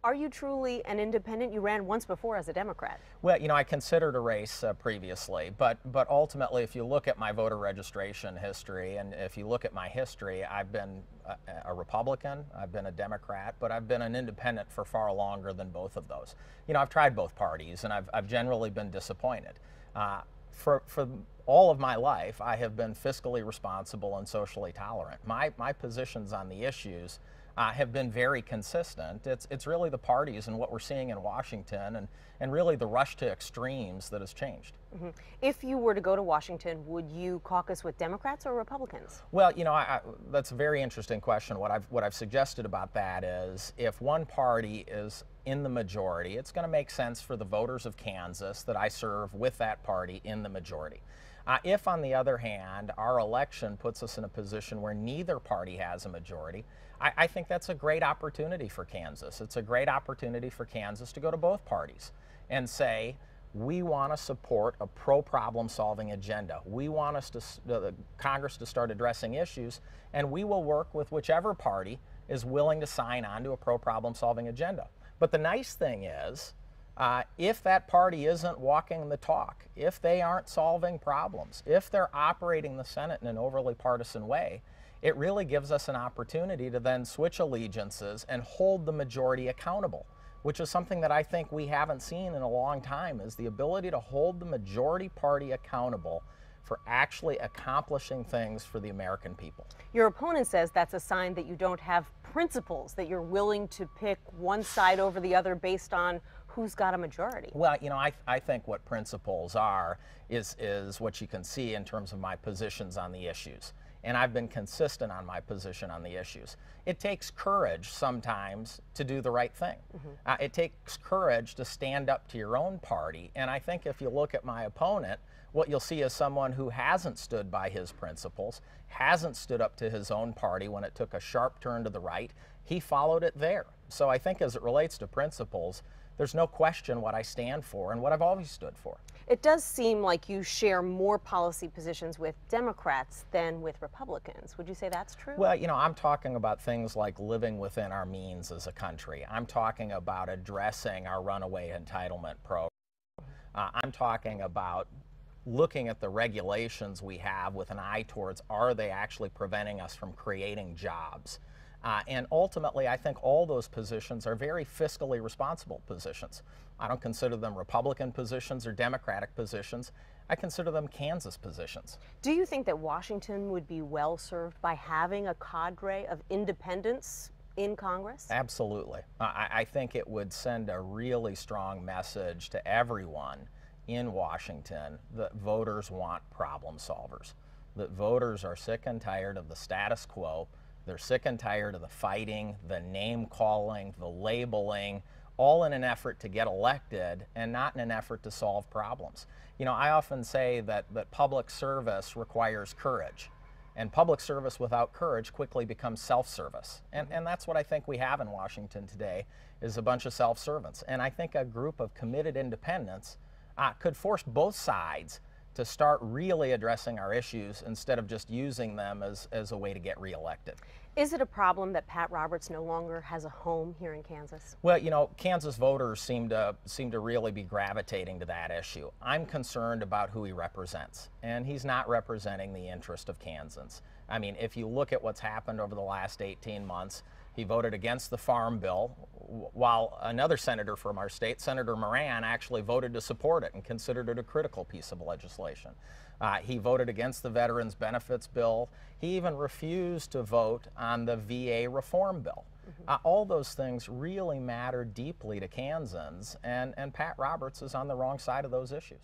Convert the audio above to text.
Are you truly an independent? You ran once before as a Democrat. Well, I considered a race previously, but ultimately, if you look at my voter registration history, and if you look at my history, I've been a Republican, I've been a Democrat, but I've been an independent for far longer than both of those. I've tried both parties, and I've generally been disappointed. For all of my life, I have been fiscally responsible and socially tolerant. My positions on the issues have been very consistent. It's really the parties and what we're seeing in Washington and really the rush to extremes that has changed. If you were to go to Washington, would you caucus with Democrats or Republicans? Well, that's a very interesting question. What I've suggested about that is if one party is in the majority, it's going to make sense for the voters of Kansas that I serve with that party in the majority. If, on the other hand, our election puts us in a position where neither party has a majority, I think that's a great opportunity for Kansas. It's a great opportunity for Kansas to go to both parties and say, we want to support a pro-problem solving agenda. We want the Congress to start addressing issues, and we will work with whichever party is willing to sign on to a pro-problem solving agenda. But the nice thing is, if that party isn't walking the talk, if they aren't solving problems, if they're operating the Senate in an overly partisan way, it really gives us an opportunity to then switch allegiances and hold the majority accountable, which is something that I think we haven't seen in a long time, is the ability to hold the majority party accountable for actually accomplishing things for the American people. Your opponent says that's a sign that you don't have principles, that you're willing to pick one side over the other based on who's got a majority. Well, I think what principles are is what you can see in terms of my positions on the issues. And I've been consistent on my position on the issues. It takes courage sometimes to do the right thing. It takes courage to stand up to your own party. And I think if you look at my opponent, what you'll see is someone who hasn't stood by his principles, hasn't stood up to his own party when it took a sharp turn to the right. He followed it there. So I think as it relates to principles, there's no question what I stand for and what I've always stood for. It does seem like you share more policy positions with Democrats than with Republicans. Would you say that's true? Well, I'm talking about things like living within our means as a country. I'm talking about addressing our runaway entitlement program. I'm talking about looking at the regulations we have with an eye towards, are they actually preventing us from creating jobs? And ultimately, I think all those positions are very fiscally responsible positions. I don't consider them Republican positions or Democratic positions. I consider them Kansas positions. Do you think that Washington would be well served by having a cadre of independents in Congress? Absolutely. I think it would send a really strong message to everyone in Washington that voters want problem solvers, that voters are sick and tired of the status quo. They're sick and tired of the fighting, the name calling, the labeling, all in an effort to get elected and not in an effort to solve problems. I often say that public service requires courage, and public service without courage quickly becomes self-service. And that's what I think we have in Washington today, is a bunch of self-servants. And I think a group of committed independents could force both sides to start really addressing our issues instead of just using them as a way to get reelected. Is it a problem that Pat Roberts no longer has a home here in Kansas? Well, Kansas voters seem to really be gravitating to that issue. I'm concerned about who he represents, and he's not representing the interest of Kansans. I mean, if you look at what's happened over the last 18 months, he voted against the Farm Bill, while another senator from our state, Senator Moran, actually voted to support it and considered it a critical piece of legislation. He voted against the Veterans Benefits Bill. He even refused to vote on the VA Reform Bill. All those things really matter deeply to Kansans, and Pat Roberts is on the wrong side of those issues.